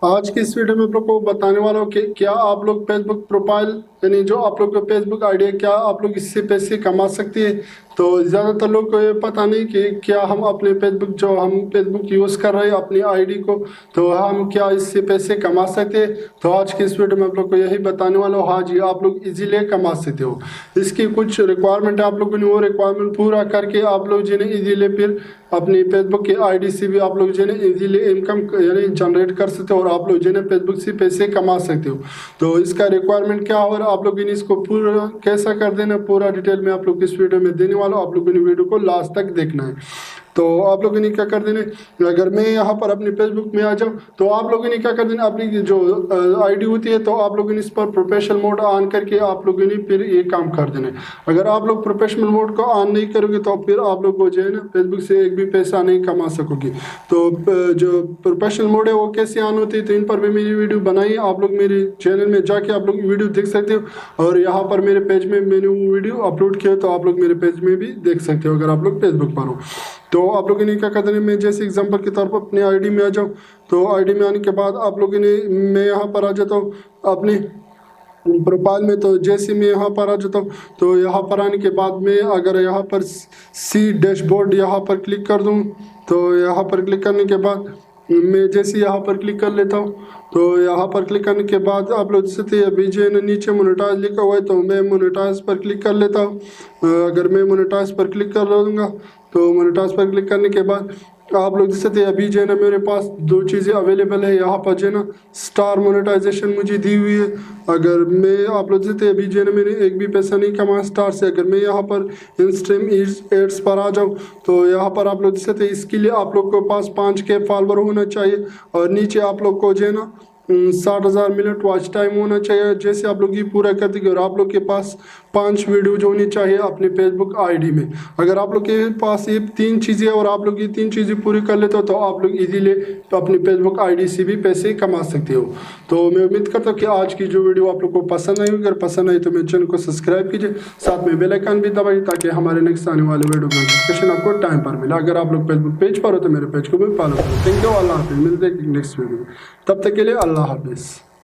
आज की इस वीडियो में आप लोग को बताने वाला हूँ कि क्या आप लोग फेसबुक प्रोफाइल यानी जो आप लोग का फेसबुक आईडी है, क्या आप लोग इससे पैसे कमा सकते हैं। तो ज़्यादातर लोग को ये पता नहीं कि क्या हम अपने फेसबुक यूज़ कर रहे हैं अपनी आईडी को, तो हम क्या इससे पैसे कमा सकते हैं। तो आज की इस वीडियो में आप लोग को यही बताने वाला हूँ। हाँ जी, आप लोग इजीली कमा सकते हो। इसकी कुछ रिक्वायरमेंट है, आप लोगों ने वो रिक्वायरमेंट पूरा करके आप लोग जिन्हें इजीली फिर अपनी फेसबुक की आईडी से भी आप लोग जिन्हें इजीली इनकम यानी जनरेट कर सकते हो और आप लोग जिन्हें फेसबुक से पैसे कमा सकते हो। तो इसका रिक्वायरमेंट क्या हो, और आप लोगों ने इसको पूरा कैसा कर देना, पूरा डिटेल में आप लोग इस वीडियो में देने वाला हूँ। आप लोगों ने वीडियो को लास्ट तक देखना है। तो आप लोगों ने क्या कर देना, अगर मैं यहाँ पर अपने फेसबुक में आ जाऊँ तो आप लोगों ने क्या कर देना, अपनी जो आईडी होती है तो आप लोगों ने इस पर प्रोफेशनल मोड ऑन करके आप लोगों ने फिर ये काम कर देना है। अगर आप लोग प्रोफेशनल मोड को ऑन नहीं करोगे तो फिर आप लोग को जो है ना फेसबुक से एक भी पैसा नहीं कमा सकोगे। तो जो प्रोफेशनल मोड है वो कैसे ऑन होती है, तो इन पर भी मेरी वीडियो बनाई है। आप लोग मेरे चैनल में जाके आप लोग वीडियो देख सकते हो, और यहाँ पर मेरे पेज में मैंने वो वीडियो अपलोड किया तो आप लोग मेरे पेज में भी देख सकते हो अगर आप लोग फेसबुक पर हो। तो आप लोगों ने क्या करना है, मैं जैसे एग्जांपल के तौर पर अपनी आईडी में आ जाऊँ, तो आईडी में आने के बाद आप लोगों ने मैं यहाँ पर आ जाता हूँ अपनी प्रोफाइल में। तो जैसे मैं यहाँ पर आ जाता हूँ तो यहाँ पर आने के बाद मैं अगर यहाँ पर सी डैशबोर्ड यहाँ पर क्लिक कर दूँ, तो यहाँ पर क्लिक करने के बाद मैं जैसे यहाँ पर क्लिक कर लेता हूँ, तो यहाँ पर क्लिक करने के बाद आप लोग जैसे अभी जो है ना नीचे मोनेटाइज लिखा हुआ है तो मैं मोनेटाइज पर क्लिक कर लेता हूँ। अगर मैं मोनेटाइज पर क्लिक कर लूँगा तो मोनेटाइज पर क्लिक करने के बाद आप लोग जैसे अभी जो है ना मेरे पास दो चीज़ें अवेलेबल है। यहाँ पर जो है ना स्टार मोनेटाइजेशन मुझे दी हुई है। अगर मैं आप लोग जैसे अभी जो है ना मैंने एक भी पैसा नहीं कमाया स्टार से, अगर मैं यहाँ पर इंस्ट्रीम एड्स पर आ जाऊँ तो यहाँ पर आप लोग जैसे इसके लिए आप लोग के पास 5K फॉलोवर होना चाहिए, और नीचे आप लोग को जो है ना 60,000 मिनट वॉच टाइम होना चाहिए। जैसे आप लोग ये पूरा कर देंगे और आप लोग के पास 5 वीडियोज होनी चाहिए अपने फेसबुक आईडी में। अगर आप लोग के पास ये 3 चीज़ें और आप लोग ये 3 चीज़ें पूरी कर लेते हो तो आप लोग इजीली अपनी फेसबुक आईडी से भी पैसे कमा सकते हो। तो मैं उम्मीद करता हूँ कि आज की जो वीडियो आप लोग को पसंद आई। अगर पसंद आई तो मेरे चैनल को सब्सक्राइब कीजिए, साथ में बेल आइकन भी दबाइए ताकि हमारे नेक्स्ट आने वाले वीडियो का नोटिफिकेशन आपको टाइम पर मिले। अगर आप लोग फेसबुक पेज पर हो तो मेरे पेज को भी फॉलो करो। थैंक यू, अल्लाह हाफिज़। मिलते हैं नेक्स्ट वीडियो में, तब तक के लिए अल्लाह हाफिज़।